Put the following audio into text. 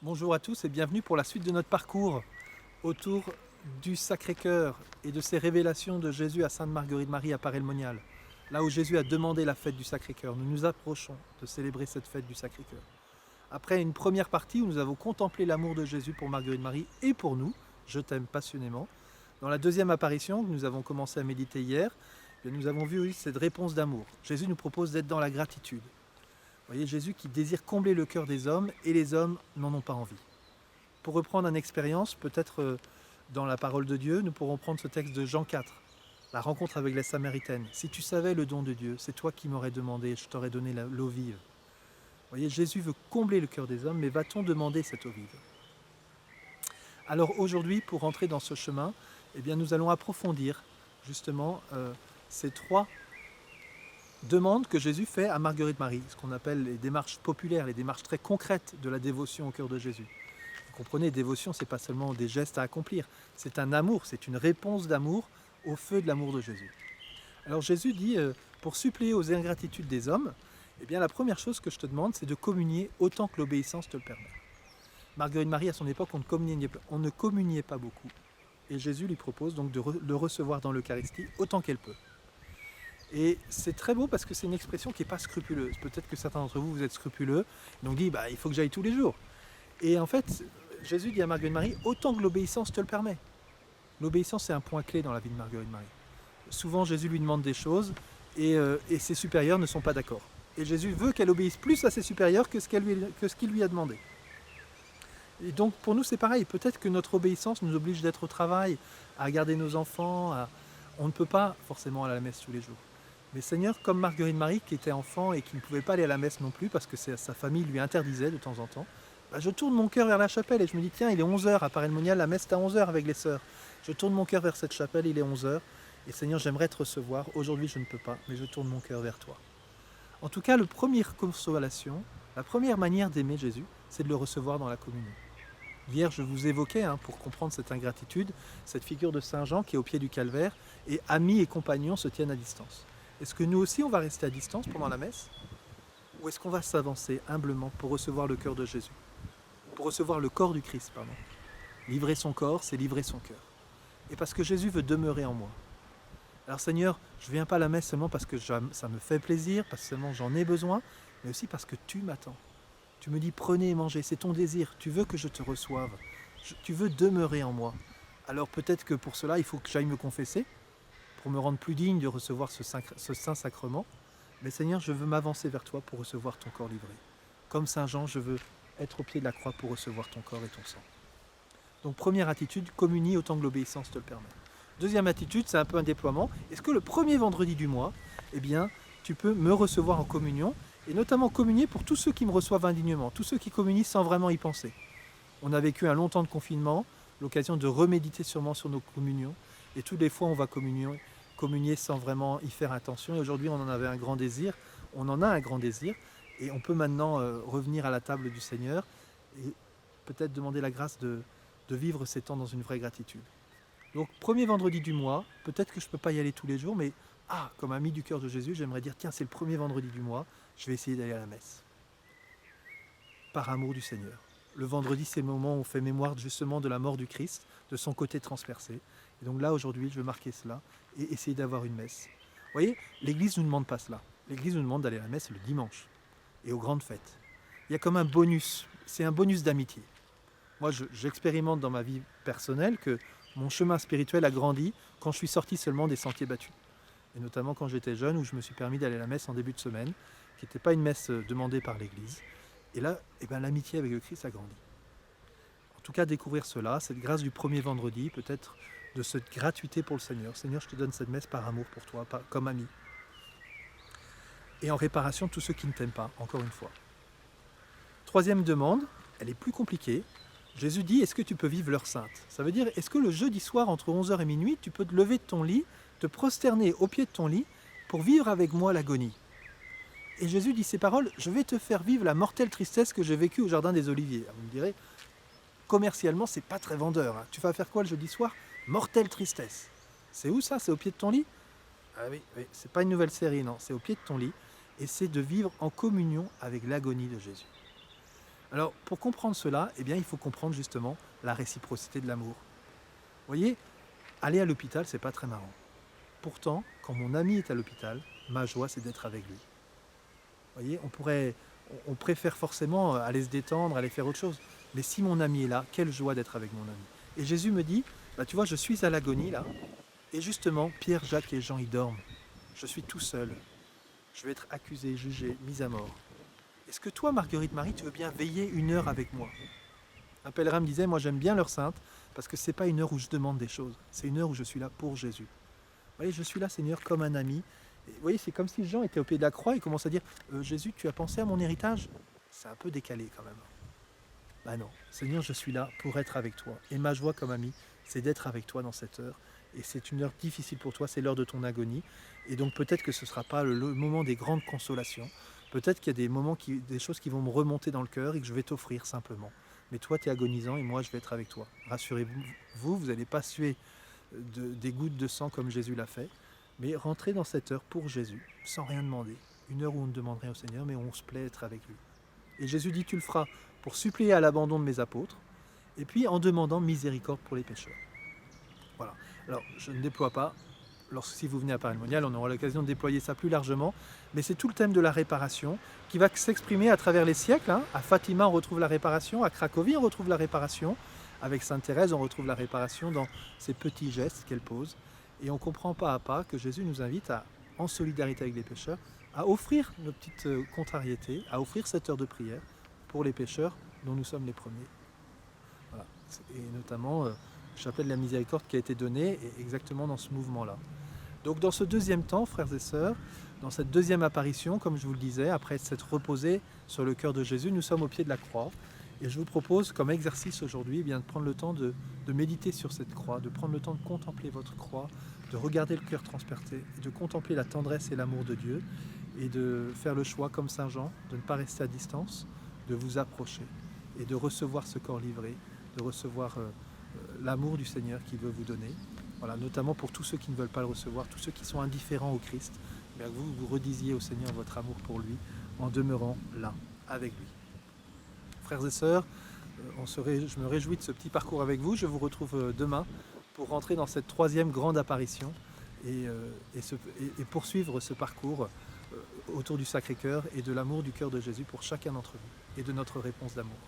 Bonjour à tous et bienvenue pour la suite de notre parcours autour du Sacré-Cœur et de ces révélations de Jésus à Sainte-Marguerite-Marie à Paray-le-Monial. Là où Jésus a demandé la fête du Sacré-Cœur, nous nous approchons de célébrer cette fête du Sacré-Cœur. Après une première partie où nous avons contemplé l'amour de Jésus pour Marguerite-Marie et pour nous, je t'aime passionnément. Dans la deuxième apparition que nous avons commencé à méditer hier, nous avons vu cette réponse d'amour. Jésus nous propose d'être dans la gratitude. Vous voyez, Jésus qui désire combler le cœur des hommes et les hommes n'en ont pas envie. Pour reprendre une expérience, peut-être dans la parole de Dieu, nous pourrons prendre ce texte de Jean 4, la rencontre avec la Samaritaine. Si tu savais le don de Dieu, c'est toi qui m'aurais demandé, je t'aurais donné l'eau vive. Vous voyez, Jésus veut combler le cœur des hommes, mais va-t-on demander cette eau vive? Alors aujourd'hui, pour entrer dans ce chemin, eh bien, nous allons approfondir justement ces trois demande que Jésus fait à Marguerite-Marie, ce qu'on appelle les démarches populaires, les démarches très concrètes de la dévotion au cœur de Jésus. Vous comprenez, dévotion, c'est pas seulement des gestes à accomplir, c'est un amour, c'est une réponse d'amour au feu de l'amour de Jésus. Alors Jésus dit, pour suppléer aux ingratitudes des hommes, eh bien la première chose que je te demande, c'est de communier autant que l'obéissance te le permet. Marguerite-Marie, à son époque, on ne communiait pas beaucoup. Et Jésus lui propose donc de le recevoir dans l'Eucharistie autant qu'elle peut. Et c'est très beau parce que c'est une expression qui n'est pas scrupuleuse. Peut-être que certains d'entre vous, vous êtes scrupuleux, donc dit, il faut que j'aille tous les jours. Et en fait, Jésus dit à Marguerite-Marie, autant que l'obéissance te le permet. L'obéissance, c'est un point clé dans la vie de Marguerite-Marie. Souvent, Jésus lui demande des choses et ses supérieurs ne sont pas d'accord. Et Jésus veut qu'elle obéisse plus à ses supérieurs que ce qu'il lui a demandé. Et donc, pour nous, c'est pareil. Peut-être que notre obéissance nous oblige d'être au travail, à garder nos enfants. On ne peut pas forcément aller à la messe tous les jours. Mais Seigneur, comme Marguerite-Marie qui était enfant et qui ne pouvait pas aller à la messe non plus parce que sa famille lui interdisait de temps en temps, je tourne mon cœur vers la chapelle et je me dis tiens, il est 11h à Paray-le-Monial, la messe est à 11h avec les sœurs. Je tourne mon cœur vers cette chapelle, il est 11h et Seigneur, j'aimerais te recevoir. Aujourd'hui, je ne peux pas, mais je tourne mon cœur vers toi. En tout cas, la première consolation, la première manière d'aimer Jésus, c'est de le recevoir dans la communion. Hier, je vous évoquais, pour comprendre cette ingratitude, cette figure de Saint Jean qui est au pied du calvaire et amis et compagnons se tiennent à distance. Est-ce que nous aussi, on va rester à distance pendant la messe? Ou est-ce qu'on va s'avancer humblement pour recevoir le cœur de Jésus? Pour recevoir le corps du Christ, pardon. Livrer son corps, c'est livrer son cœur. Et parce que Jésus veut demeurer en moi. Alors Seigneur, je ne viens pas à la messe seulement parce que ça me fait plaisir, parce que seulement j'en ai besoin, mais aussi parce que tu m'attends. Tu me dis prenez et mangez, c'est ton désir, tu veux que je te reçoive, tu veux demeurer en moi. Alors peut-être que pour cela, il faut que j'aille me confesser, pour me rendre plus digne de recevoir ce saint sacrement. Mais Seigneur, je veux m'avancer vers toi pour recevoir ton corps livré. Comme Saint Jean, je veux être au pied de la croix pour recevoir ton corps et ton sang. Donc première attitude, communie autant que l'obéissance te le permet. Deuxième attitude, c'est un peu un déploiement. Est-ce que le premier vendredi du mois, eh bien, tu peux me recevoir en communion, et notamment communier pour tous ceux qui me reçoivent indignement, tous ceux qui communient sans vraiment y penser. On a vécu un long temps de confinement, l'occasion de reméditer sûrement sur nos communions, et toutes les fois on va communier sans vraiment y faire attention. Et aujourd'hui on en avait un grand désir, on en a un grand désir, et on peut maintenant revenir à la table du Seigneur, et peut-être demander la grâce de vivre ces temps dans une vraie gratitude. Donc premier vendredi du mois, peut-être que je ne peux pas y aller tous les jours, mais comme ami du cœur de Jésus, j'aimerais dire, tiens, c'est le premier vendredi du mois, je vais essayer d'aller à la messe. Par amour du Seigneur. Le vendredi, c'est le moment où on fait mémoire justement de la mort du Christ, de son côté transpercé. Et donc là, aujourd'hui, je veux marquer cela et essayer d'avoir une messe. Vous voyez, l'Église ne nous demande pas cela. L'Église nous demande d'aller à la messe le dimanche et aux grandes fêtes. Il y a comme un bonus, c'est un bonus d'amitié. Moi, j'expérimente dans ma vie personnelle que mon chemin spirituel a grandi quand je suis sorti seulement des sentiers battus. Et notamment quand j'étais jeune, où je me suis permis d'aller à la messe en début de semaine, qui n'était pas une messe demandée par l'Église. Et là, l'amitié avec le Christ a grandi. En tout cas, découvrir cela, cette grâce du premier vendredi, peut-être de cette gratuité pour le Seigneur. Seigneur, je te donne cette messe par amour pour toi, comme ami. Et en réparation de tous ceux qui ne t'aiment pas, encore une fois. Troisième demande, elle est plus compliquée. Jésus dit, est-ce que tu peux vivre l'heure sainte? Ça veut dire, est-ce que le jeudi soir, entre 11h et minuit, tu peux te lever de ton lit, te prosterner au pied de ton lit, pour vivre avec moi l'agonie? Et Jésus dit ces paroles, je vais te faire vivre la mortelle tristesse que j'ai vécue au Jardin des Oliviers. Alors vous me direz, commercialement, c'est pas très vendeur. Tu vas faire quoi le jeudi soir? Mortelle tristesse. C'est où ça? C'est au pied de ton lit? Ah oui, c'est pas une nouvelle série, non, c'est au pied de ton lit. Et c'est de vivre en communion avec l'agonie de Jésus. Alors, pour comprendre cela, eh bien, il faut comprendre justement la réciprocité de l'amour. Vous voyez, aller à l'hôpital, c'est pas très marrant. Pourtant, quand mon ami est à l'hôpital, ma joie, c'est d'être avec lui. Vous voyez, on préfère forcément aller se détendre, aller faire autre chose. Mais si mon ami est là, quelle joie d'être avec mon ami. Et Jésus me dit, bah, tu vois, je suis à l'agonie là, et justement, Pierre, Jacques et Jean, ils dorment. Je suis tout seul. Je vais être accusé, jugé, mis à mort. Est-ce que toi, Marguerite Marie, tu veux bien veiller 1 heure avec moi? Un pèlerin me disait, moi j'aime bien l'heure sainte, parce que c'est pas 1 heure où je demande des choses, c'est 1 heure où je suis là pour Jésus. Vous voyez, je suis là, Seigneur, comme un ami. Et vous voyez, c'est comme si Jean était au pied de la croix et commence à dire, Jésus, tu as pensé à mon héritage? C'est un peu décalé quand même. Bah non, Seigneur, je suis là pour être avec toi. Et ma joie comme ami, c'est d'être avec toi dans cette heure. Et c'est une heure difficile pour toi, c'est l'heure de ton agonie. Et donc peut-être que ce ne sera pas le moment des grandes consolations. Peut-être qu'il y a des moments, des choses qui vont me remonter dans le cœur et que je vais t'offrir simplement. Mais toi, tu es agonisant et moi, je vais être avec toi. Rassurez-vous, vous n'allez pas suer des gouttes de sang comme Jésus l'a fait. Mais rentrez dans cette heure pour Jésus, sans rien demander. 1 heure où on ne demande rien au Seigneur, mais où on se plaît être avec lui. Et Jésus dit, tu le feras pour supplier à l'abandon de mes apôtres, et puis en demandant miséricorde pour les pécheurs. Voilà. Alors, je ne déploie pas. Si vous venez à Paris Mondial, on aura l'occasion de déployer ça plus largement. Mais c'est tout le thème de la réparation qui va s'exprimer à travers les siècles. À Fatima, on retrouve la réparation. À Cracovie, on retrouve la réparation. Avec Sainte Thérèse, on retrouve la réparation dans ces petits gestes qu'elle pose. Et on comprend pas à pas que Jésus nous invite, en solidarité avec les pécheurs, à offrir nos petites contrariétés, à offrir cette heure de prière pour les pécheurs dont nous sommes les premiers. Voilà. Et notamment, le chapelet de la miséricorde qui a été donné est exactement dans ce mouvement-là. Donc dans ce deuxième temps, frères et sœurs, dans cette deuxième apparition, comme je vous le disais, après s'être reposé sur le cœur de Jésus, nous sommes au pied de la croix. Et je vous propose comme exercice aujourd'hui de prendre le temps de méditer sur cette croix, de prendre le temps de contempler votre croix, de regarder le cœur transpercé, et de contempler la tendresse et l'amour de Dieu, et de faire le choix, comme Saint Jean, de ne pas rester à distance, de vous approcher, et de recevoir ce corps livré, de recevoir l'amour du Seigneur qu'il veut vous donner. Voilà, notamment pour tous ceux qui ne veulent pas le recevoir, tous ceux qui sont indifférents au Christ, bien que vous redisiez au Seigneur votre amour pour lui en demeurant là, avec lui. Frères et sœurs, je me réjouis de ce petit parcours avec vous. Je vous retrouve demain pour rentrer dans cette troisième grande apparition et poursuivre ce parcours autour du Sacré-Cœur et de l'amour du cœur de Jésus pour chacun d'entre vous et de notre réponse d'amour.